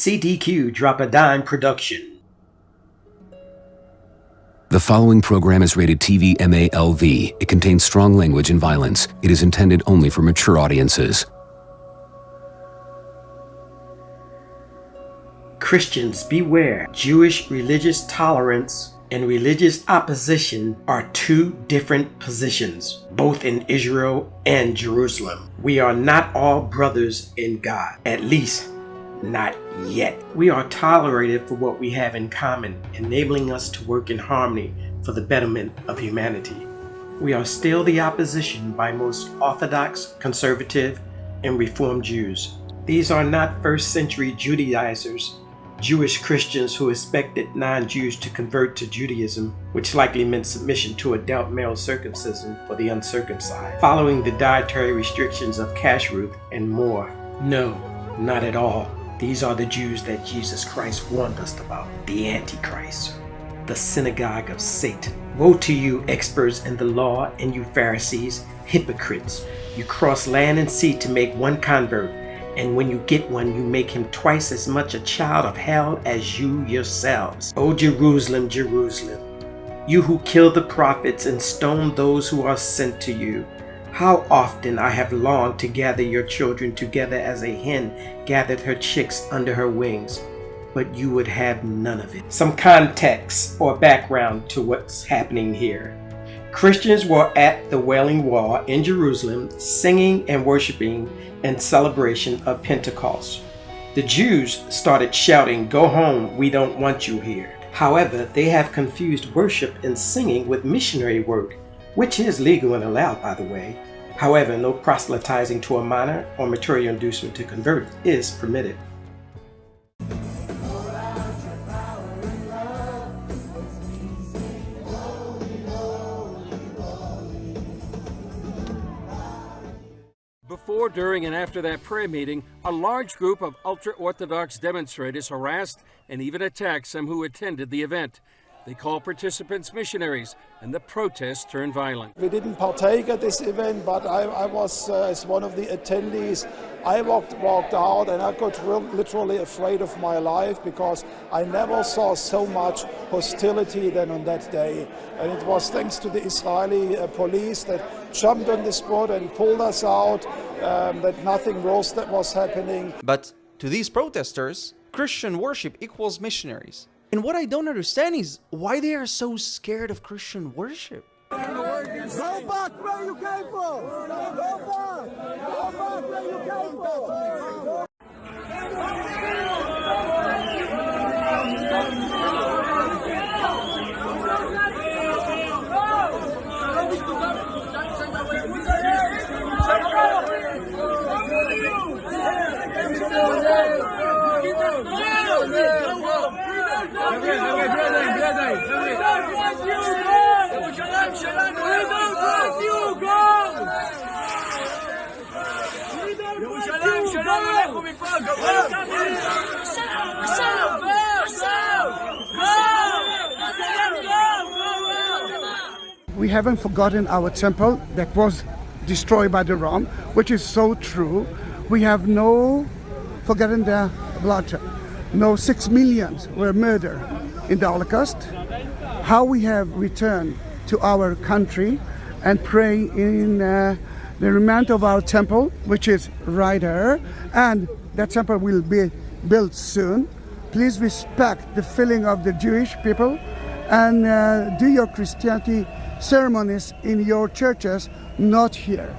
CDQ Drop a Dime production. The following program is rated TV MALV. It contains strong language and violence. It is intended only for mature audiences. Christians, beware. Jewish religious tolerance and religious opposition are two different positions, both in Israel and Jerusalem. We are not all brothers in God, at least not yet. We are tolerated for what we have in common, enabling us to work in harmony for the betterment of humanity. We are still the opposition by most Orthodox, conservative, and Reformed Jews. These are not first-century Judaizers, Jewish Christians who expected non-Jews to convert to Judaism, which likely meant submission to adult male circumcision for the uncircumcised, following the dietary restrictions of kashrut and more. No, not at all. These are the Jews that Jesus Christ warned us about, the Antichrist, the synagogue of Satan. Woe to you, experts in the law, and you Pharisees, hypocrites! You cross land and sea to make one convert, and when you get one, you make him twice as much a child of hell as you yourselves. O Jerusalem, Jerusalem, you who kill the prophets and stone those who are sent to you. How often I have longed to gather your children together as a hen gathered her chicks under her wings, but you would have none of it. Some context or background to what's happening here. Christians were at the Wailing Wall in Jerusalem singing and worshiping in celebration of Pentecost. The Jews started shouting, "Go home, we don't want you here." However, they have confused worship and singing with missionary work, which is legal and allowed, by the way. However, no proselytizing to a minor or material inducement to convert is permitted. Before, during, and after that prayer meeting, a large group of ultra-Orthodox demonstrators harassed and even attacked some who attended the event. They called participants missionaries, and the protests turned violent. We didn't partake at this event, but I was, as one of the attendees, I walked out and I got literally afraid of my life because I never saw so much hostility than on that day. And it was thanks to the Israeli police that jumped on the spot and pulled us out, that nothing worse that was happening. But to these protesters, Christian worship equals missionaries. And what I don't understand is why they are so scared of Christian worship. Go back where you came from! Go back where you came from! We haven't forgotten our temple that was destroyed by the Rome, which is so true. We have no forgotten the blood. No 6 million were murdered in the Holocaust. How we have returned to our country and pray in the remnant of our temple, which is right here, and that temple will be built soon. Please respect the feeling of the Jewish people and do your Christianity ceremonies in your churches, not here.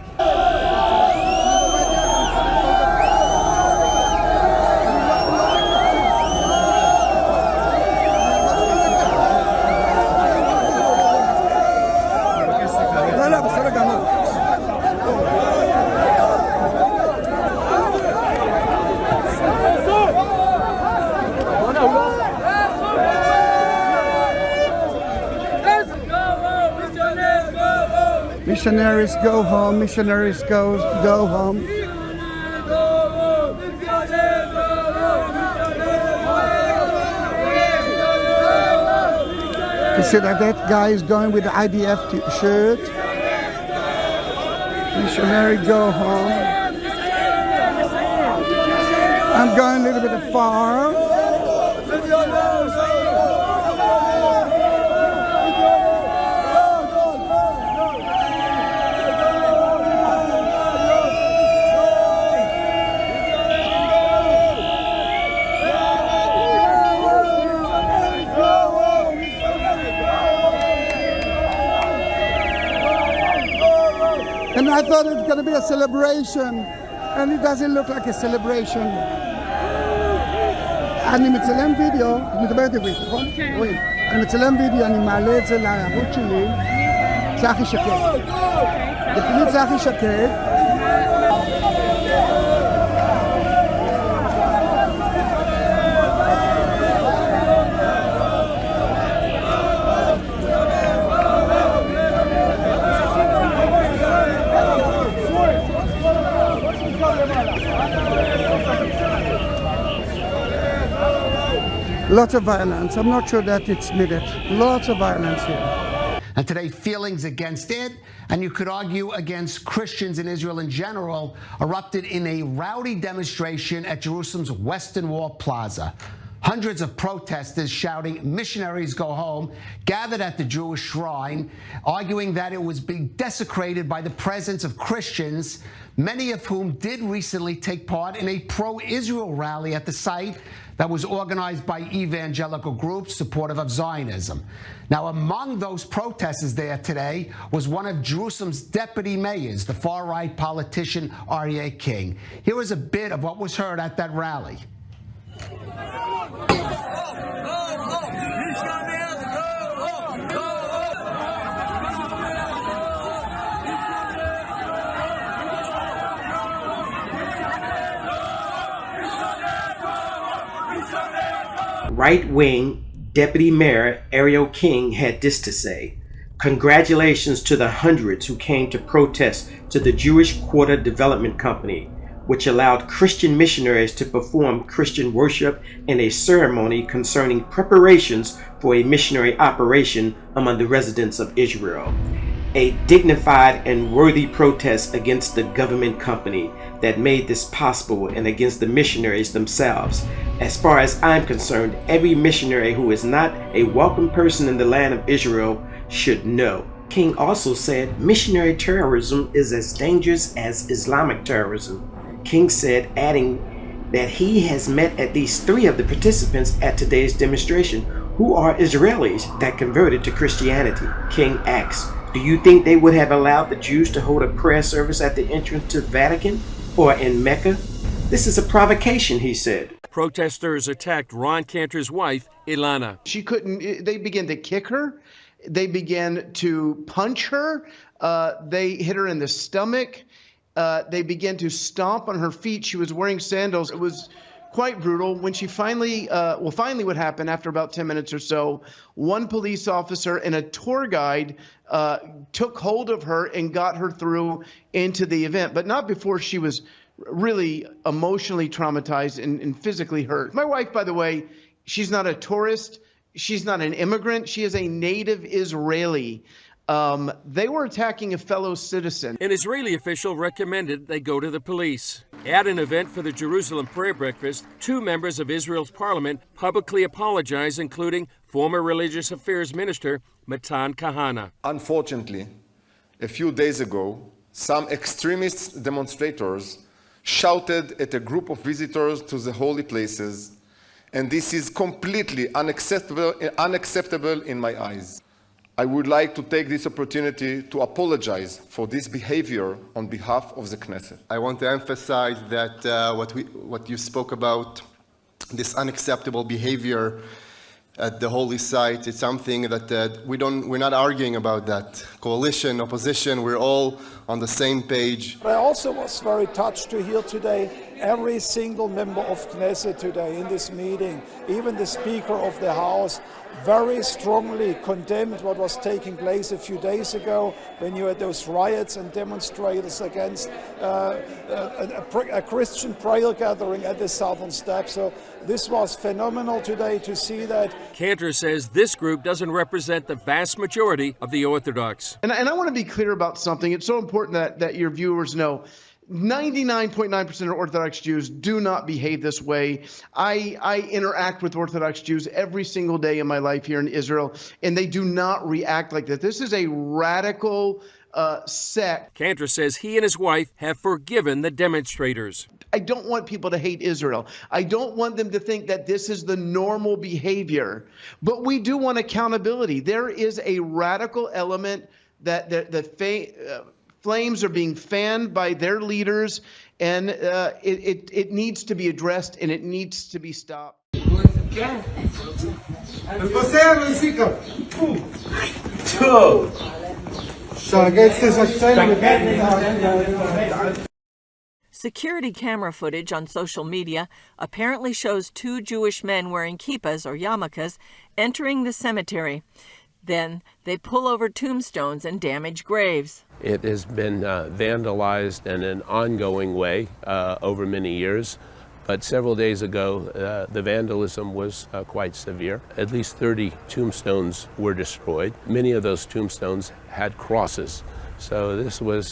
Missionaries go home, missionaries go home. You see that guy is going with the IDF shirt. Missionary go home. And We're going a little bit far. And I thought it was going to be a celebration, and it doesn't look like a celebration. אני מצלם וידאו, את מדברת עברית, נכון? רואים. אני מצלם וידאו, אני מעלה את זה לערוץ שלי, צחי שקד. תכתבי צחי שקד. Lots of violence. I'm not sure that it's needed. Lots of violence here. And today, feelings against it, and you could argue against Christians in Israel in general, erupted in a rowdy demonstration at Jerusalem's Western Wall Plaza. Hundreds of protesters shouting, "Missionaries go home," gathered at the Jewish shrine, arguing that it was being desecrated by the presence of Christians, many of whom did recently take part in a pro-Israel rally at the site that was organized by evangelical groups supportive of Zionism. Now, among those protesters there today was one of Jerusalem's deputy mayors, the far-right politician Aryeh King. Here was a bit of what was heard at that rally. Right-wing Deputy Mayor Aryeh King had this to say: "Congratulations to the hundreds who came to protest to the Jewish Quarter Development Company, which allowed Christian missionaries to perform Christian worship in a ceremony concerning preparations for a missionary operation among the residents of Israel. A dignified and worthy protest against the government company that made this possible and against the missionaries themselves. As far as I'm concerned, every missionary who is not a welcome person in the land of Israel should know." King also said missionary terrorism is as dangerous as Islamic terrorism. King said, adding that he has met at least 3 of the participants at today's demonstration who are Israelis that converted to Christianity. King asked, "Do you think they would have allowed the Jews to hold a prayer service at the entrance to the Vatican or in Mecca? This is a provocation," he said. Protesters attacked Ron Cantor's wife, Ilana. She couldn't, they began to kick her. They began to punch her. They hit her in the stomach. They began to stomp on her feet. She was wearing sandals. It was quite brutal. When she finally what happened after about 10 minutes or so, one police officer and a tour guide took hold of her and got her through into the event, but not before she was really emotionally traumatized and physically hurt. My wife, by the way, she's not a tourist. She's not an immigrant. She is a native Israeli. They were attacking a fellow citizen. An Israeli official recommended they go to the police. At an event for the Jerusalem prayer breakfast, 2 members of Israel's parliament publicly apologized, including former religious affairs minister Matan Kahana. Unfortunately, a few days ago, some extremist demonstrators shouted at a group of visitors to the holy places, and this is completely unacceptable in my eyes. I would like to take this opportunity to apologize for this behavior on behalf of the Knesset. I want to emphasize that what you spoke about, this unacceptable behavior at the holy site, it's something that we're not arguing about that. Coalition, opposition, we're all on the same page. I also was very touched to hear today every single member of Knesset today in this meeting, even the Speaker of the House, very strongly condemned what was taking place a few days ago when you had those riots and demonstrators against a Christian prayer gathering at the southern steps. So this was phenomenal today to see that. Cantor says this group doesn't represent the vast majority of the Orthodox. And I want to be clear about something. It's so important that your viewers know. 99.9% of Orthodox Jews do not behave this way. I interact with Orthodox Jews every single day in my life here in Israel, and they do not react like that. This is a radical sect. Cantor says he and his wife have forgiven the demonstrators. I don't want people to hate Israel. I don't want them to think that this is the normal behavior, but we do want accountability. There is a radical element that the flames are being fanned by their leaders, and it needs to be addressed, and it needs to be stopped. Security camera footage on social media apparently shows two Jewish men wearing kippahs or yarmulkes entering the cemetery. Then they pull over tombstones and damage graves. It has been vandalized in an ongoing way over many years, but several days ago the vandalism was quite severe. At least 30 tombstones were destroyed. Many of those tombstones had crosses. So this was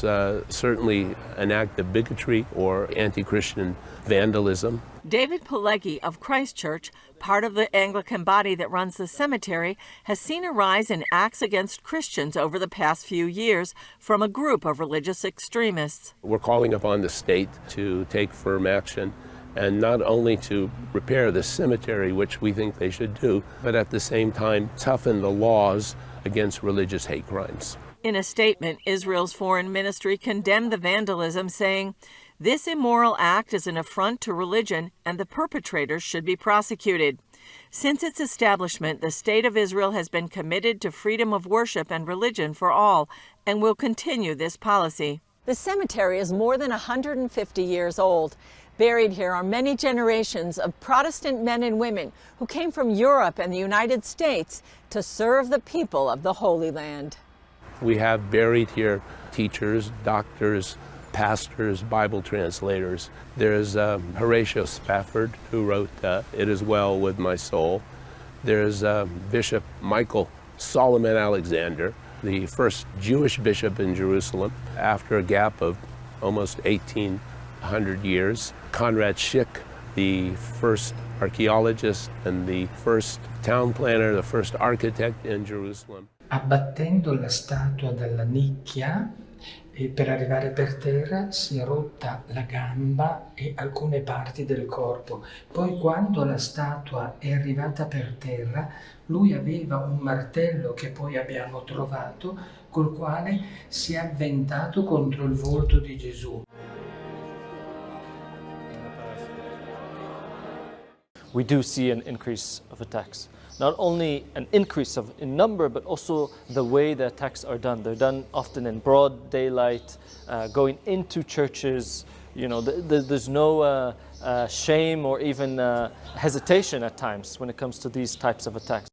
certainly an act of bigotry or anti-Christian vandalism. David Pileggi of Christ Church, part of the Anglican body that runs the cemetery, has seen a rise in acts against Christians over the past few years from a group of religious extremists. We're calling upon the state to take firm action, and not only to repair the cemetery, which we think they should do, but at the same time toughen the laws against religious hate crimes. In a statement, Israel's foreign ministry condemned the vandalism, saying, "This immoral act is an affront to religion and the perpetrators should be prosecuted." Since its establishment, the State of Israel has been committed to freedom of worship and religion for all and will continue this policy. The cemetery is more than 150 years old. Buried here are many generations of Protestant men and women who came from Europe and the United States to serve the people of the Holy Land. We have buried here teachers, doctors, pastors, Bible translators. There's Horatio Spafford, who wrote It Is Well With My Soul. There's Bishop Michael Solomon Alexander, the first Jewish bishop in Jerusalem after a gap of almost 1,800 years. Conrad Schick, the first archaeologist and the first town planner, the first architect in Jerusalem. Abbattendo la statua dalla nicchia e per arrivare per terra si è rotta la gamba e alcune parti del corpo. Poi quando la statua è arrivata per terra, lui aveva un martello che poi abbiamo trovato, col quale si è avventato contro il volto di Gesù. We do see an increase of attacks. Not only an increase in number, but also the way the attacks are done. They're done often in broad daylight, going into churches. You know, there's no shame or even hesitation at times when it comes to these types of attacks.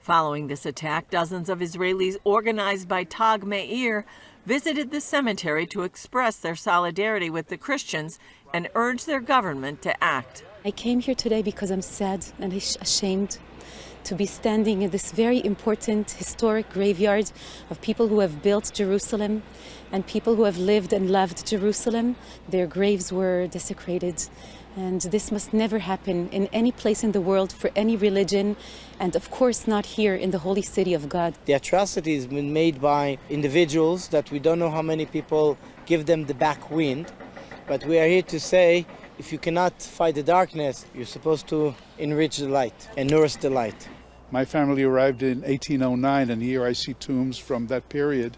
Following this attack, dozens of Israelis organized by Tag Meir visited the cemetery to express their solidarity with the Christians and urge their government to act. I came here today because I'm sad and ashamed to be standing in this very important historic graveyard of people who have built Jerusalem and people who have lived and loved Jerusalem. Their graves were desecrated. And this must never happen in any place in the world for any religion, and of course not here in the holy city of God. The atrocity has been made by individuals that we don't know how many people give them the back wind, but we are here to say, if you cannot fight the darkness, you're supposed to enrich the light and nourish the light. My family arrived in 1809, and here I see tombs from that period,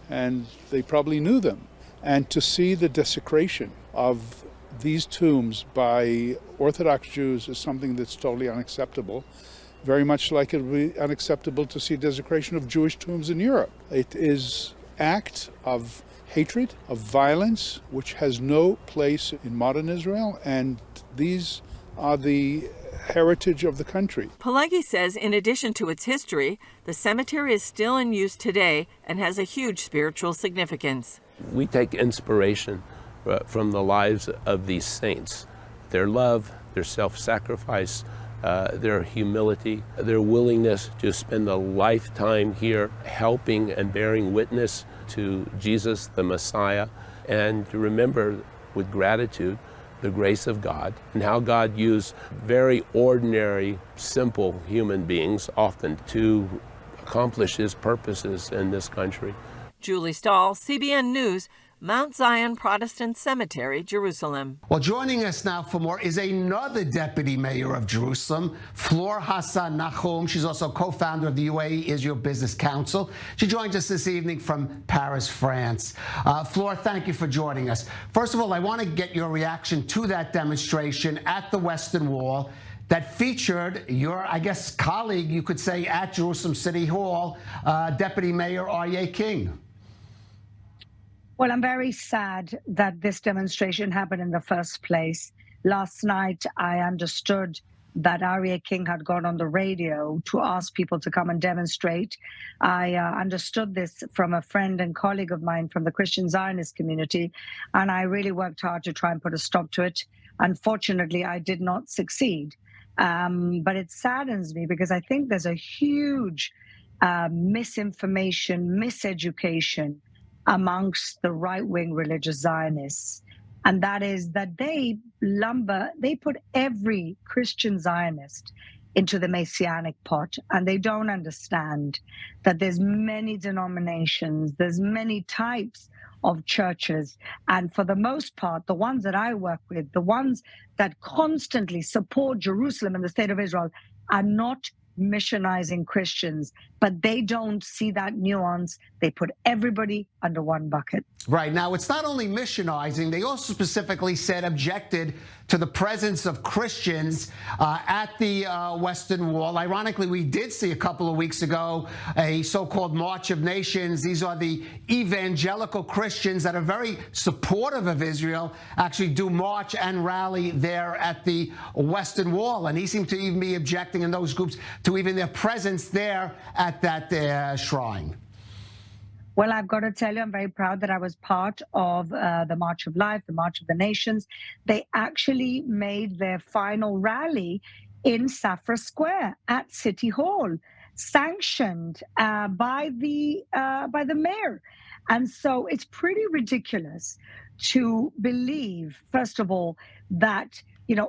and they probably knew them. And to see the desecration of these tombs by Orthodox Jews is something that's totally unacceptable. very much like it would be unacceptable to see desecration of Jewish tombs in Europe. It is act of hatred, of violence, which has no place in modern Israel, and these are the heritage of the country. Pelegi says in addition to its history, the cemetery is still in use today and has a huge spiritual significance. We take inspiration from the lives of these saints, their love, their self-sacrifice, their humility, their willingness to spend a lifetime here helping and bearing witness to Jesus, the Messiah, and to remember with gratitude the grace of God and how God used very ordinary, simple human beings often to accomplish his purposes in this country. Julie Stahl, CBN News, Mount Zion Protestant Cemetery, Jerusalem. Well, joining us now for more is another deputy mayor of Jerusalem, Flor Hassan Nahum. She's also co-founder of the UAE Israel Business Council. She joins us this evening from Paris, France. Flor, thank you for joining us. First of all, I want to get your reaction to that demonstration at the Western Wall that featured your, I guess, colleague, you could say, at Jerusalem City Hall, Deputy Mayor Aryeh King. Well, I'm very sad that this demonstration happened in the first place. Last night, I understood that Aryeh King had gone on the radio to ask people to come and demonstrate. I understood this from a friend and colleague of mine from the Christian Zionist community, and I really worked hard to try and put a stop to it. Unfortunately, I did not succeed. But it saddens me because I think there's a huge misinformation, miseducation amongst the right-wing religious Zionists. And that is that they put every Christian Zionist into the Messianic pot, and they don't understand that there's many denominations, there's many types of churches, and for the most part, the ones that I work with, the ones that constantly support Jerusalem and the state of Israel, are not missionizing Christians, but they don't see that nuance. They put everybody under one bucket. Right. Now, it's not only missionizing, they also specifically objected to the presence of Christians at the Western Wall. Ironically, we did see a couple of weeks ago a so-called March of Nations. These are the evangelical Christians that are very supportive of Israel, actually do march and rally there at the Western Wall. And he seemed to even be objecting in those groups to even their presence there at that shrine. Well, I've got to tell you, I'm very proud that I was part of the March of Life, the March of the Nations. They actually made their final rally in Safra Square at City Hall, sanctioned by the mayor. And so it's pretty ridiculous to believe, first of all, that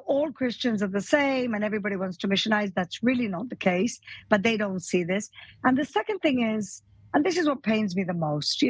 all Christians are the same and everybody wants to missionize. That's really not the case, but they don't see this. And the second thing is, and this is what pains me the most,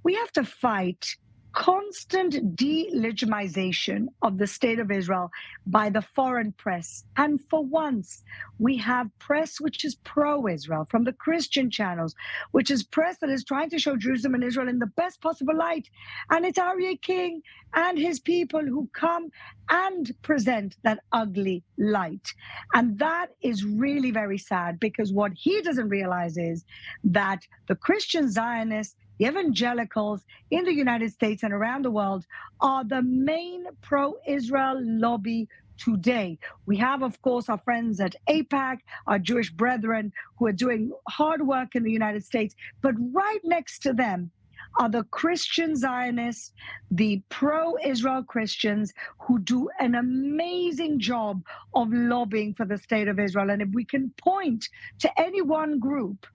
we have to fight constant delegitimization of the state of Israel by the foreign press. And for once, we have press which is pro-Israel from the Christian channels, which is press that is trying to show Jerusalem and Israel in the best possible light. And it's Aryeh King and his people who come and present that ugly light. And that is really very sad, because what he doesn't realize is that the Christian Zionists, the evangelicals in the United States and around the world are the main pro-Israel lobby today. We have, of course, our friends at AIPAC, our Jewish brethren who are doing hard work in the United States, but right next to them are the Christian Zionists, the pro-Israel Christians who do an amazing job of lobbying for the state of Israel. And if we can point to any one group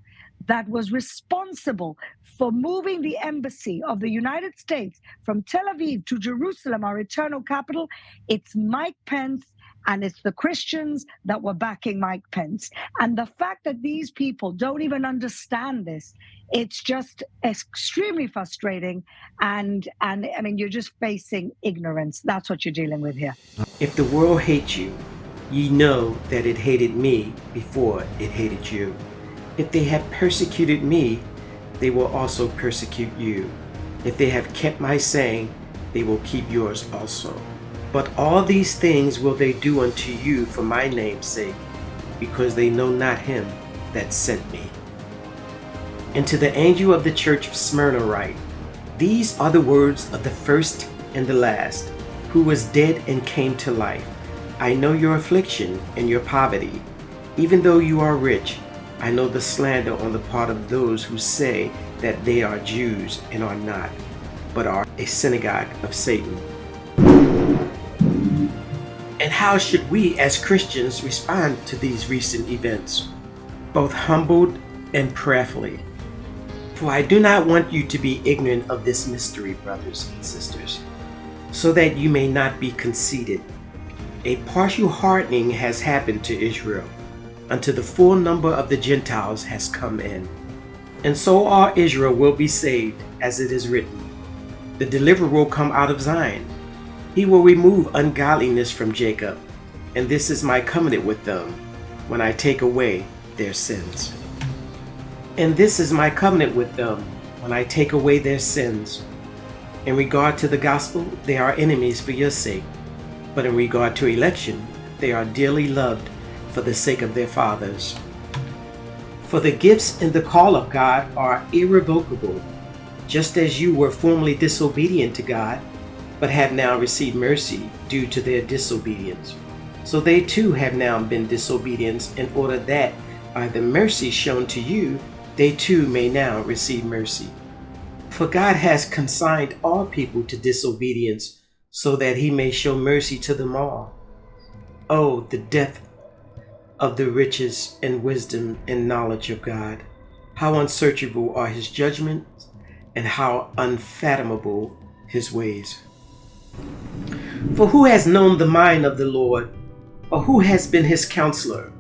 that was responsible for moving the embassy of the United States from Tel Aviv to Jerusalem, our eternal capital, it's Mike Pence, and it's the Christians that were backing Mike Pence. And the fact that these people don't even understand this, it's just extremely frustrating. And I mean, you're just facing ignorance. That's what you're dealing with here. If the world hates you, ye know that it hated me before it hated you. If they have persecuted me, they will also persecute you. If they have kept my saying, they will keep yours also. But all these things will they do unto you for my name's sake, because they know not him that sent me. And to the angel of the church of Smyrna write, these are the words of the first and the last, who was dead and came to life. I know your affliction and your poverty. Even though you are rich, I know the slander on the part of those who say that they are Jews and are not, but are a synagogue of Satan. And how should we as Christians respond to these recent events? Both humbled and prayerfully. For I do not want you to be ignorant of this mystery, brothers and sisters, so that you may not be conceited. A partial hardening has happened to Israel, until the full number of the Gentiles has come in. And so all Israel will be saved, as it is written. The deliverer will come out of Zion. He will remove ungodliness from Jacob, and this is my covenant with them, when I take away their sins. And this is my covenant with them, when I take away their sins. In regard to the gospel, they are enemies for your sake, but in regard to election, they are dearly loved for the sake of their fathers. For the gifts and the call of God are irrevocable, just as you were formerly disobedient to God, but have now received mercy due to their disobedience. So they too have now been disobedient, in order that by the mercy shown to you, they too may now receive mercy. For God has consigned all people to disobedience, so that he may show mercy to them all. Oh, the depth of the riches and wisdom and knowledge of God! How unsearchable are his judgments, and how unfathomable his ways. For who has known the mind of the Lord, or who has been his counselor,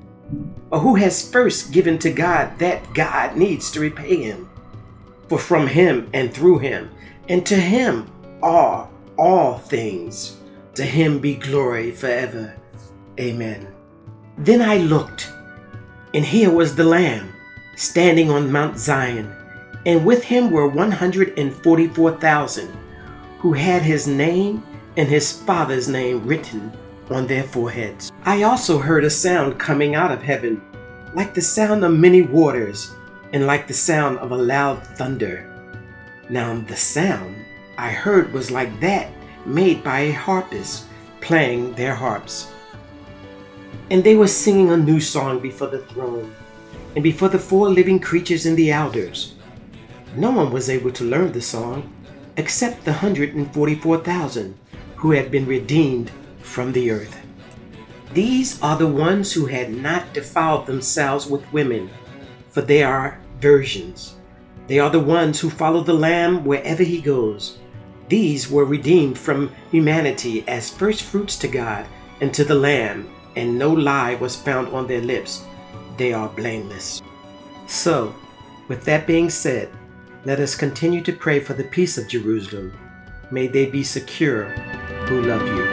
or who has first given to God that God needs to repay him? For from him and through him and to him are all things. To him be glory forever. Amen. Then I looked, and here was the Lamb, standing on Mount Zion, and with him were 144,000, who had his name and his Father's name written on their foreheads. I also heard a sound coming out of heaven, like the sound of many waters, and like the sound of a loud thunder. Now the sound I heard was like that made by a harpist playing their harps. And they were singing a new song before the throne, and before the 4 living creatures and the elders. No one was able to learn the song, except the 144,000 who had been redeemed from the earth. These are the ones who had not defiled themselves with women, for they are virgins. They are the ones who follow the Lamb wherever he goes. These were redeemed from humanity as first fruits to God and to the Lamb, and no lie was found on their lips. They are blameless. So, with that being said, let us continue to pray for the peace of Jerusalem. May they be secure who love you.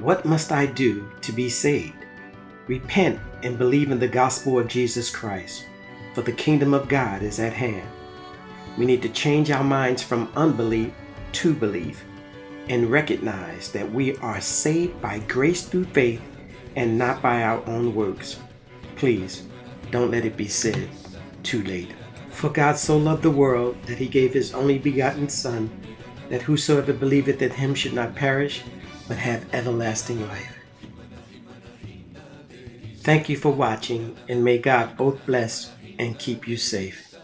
What must I do to be saved? Repent and believe in the gospel of Jesus Christ, for the kingdom of God is at hand. We need to change our minds from unbelief to belief and recognize that we are saved by grace through faith and not by our own works. Please, don't let it be said too late. For God so loved the world that he gave his only begotten Son, that whosoever believeth in him should not perish, but have everlasting life. Thank you for watching, and may God both bless and keep you safe.